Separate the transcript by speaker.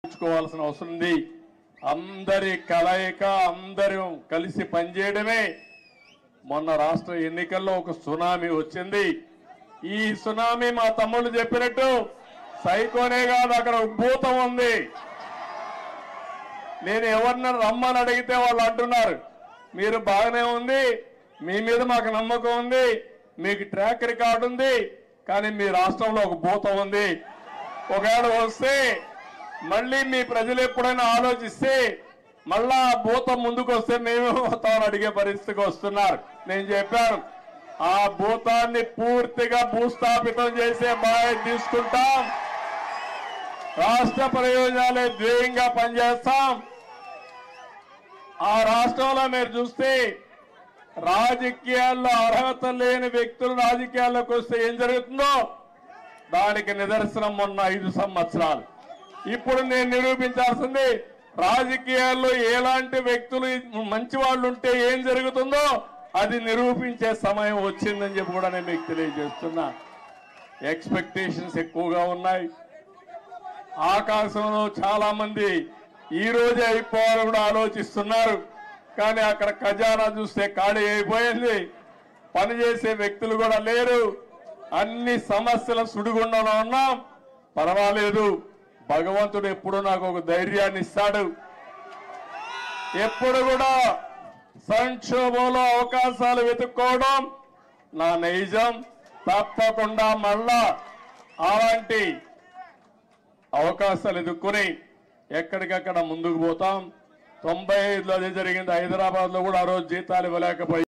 Speaker 1: తెచ్చుకోవాల్సిన అవసరం ఉంది. అందరి కలయిక, అందరూ కలిసి పనిచేయడమే. మొన్న రాష్ట్ర ఎన్నికల్లో ఒక సునామీ వచ్చింది. ఈ సునామీ మా తమ్ముళ్ళు చెప్పినట్టు సైకోనే కాదు, అక్కడ భూతం ఉంది. నేను ఎవరిని రమ్మని అడిగితే వాళ్ళు అంటున్నారు, మీరు బాగానే ఉంది, మీ మీద మాకు నమ్మకం ఉంది, మీకు ట్రాక్ రికార్డు ఉంది, కానీ మీ రాష్ట్రంలో ఒక భూతం ఉంది. ఒకవేళ వస్తే మళ్ళీ మీ ప్రజలు ఎప్పుడైనా ఆలోచిస్తే మళ్ళా ఆ భూతం ముందుకు వస్తే మేమే పోతామని అడిగే పరిస్థితికి వస్తున్నారు. నేను చెప్పాను, ఆ భూతాన్ని పూర్తిగా భూస్థాపితం చేసే బాధ్యత తీసుకుంటాం. రాష్ట్ర ప్రయోజనాలే ధ్యేయంగా పనిచేస్తాం. ఆ రాష్ట్రంలో మీరు చూస్తే రాజకీయాల్లో అర్హత లేని వ్యక్తులు రాజకీయాల్లోకి వస్తే ఏం జరుగుతుందో దానికి నిదర్శనం మొన్న 5 సంవత్సరాలు. ఇప్పుడు నేను నిరూపించాల్సింది, రాజకీయాల్లో ఎలాంటి వ్యక్తులు మంచి వాళ్ళు ఉంటే ఏం జరుగుతుందో అది నిరూపించే సమయం వచ్చిందని చెప్పి కూడా నేను మీకు తెలియజేస్తున్నా. ఎక్స్పెక్టేషన్స్ ఎక్కువగా ఉన్నాయి. ఆకాశంలో చాలా మంది ఈ రోజే అయిపోవాలని కూడా ఆలోచిస్తున్నారు. కానీ అక్కడ ఖజానా చూస్తే ఖాళీ అయిపోయింది. పనిచేసే వ్యక్తులు కూడా లేరు. అన్ని సమస్యల సుడిగుండంలో ఉన్నాం. పర్వాలేదు, భగవంతుడు ఎప్పుడు నాకు ఒక ధైర్యాన్ని ఇస్తాడు. ఎప్పుడు కూడా సంక్షోభంలో అవకాశాలు వెతుక్కోవడం నా నైజం. తప్పకుండా మళ్ళా అలాంటి అవకాశాలు ఎదుర్కొని ఎక్కడికక్కడ ముందుకు పోతాం. 95లో అదే జరిగింది. హైదరాబాద్ లో కూడా ఆ రోజు జీతాలు ఇవ్వలేకపోయి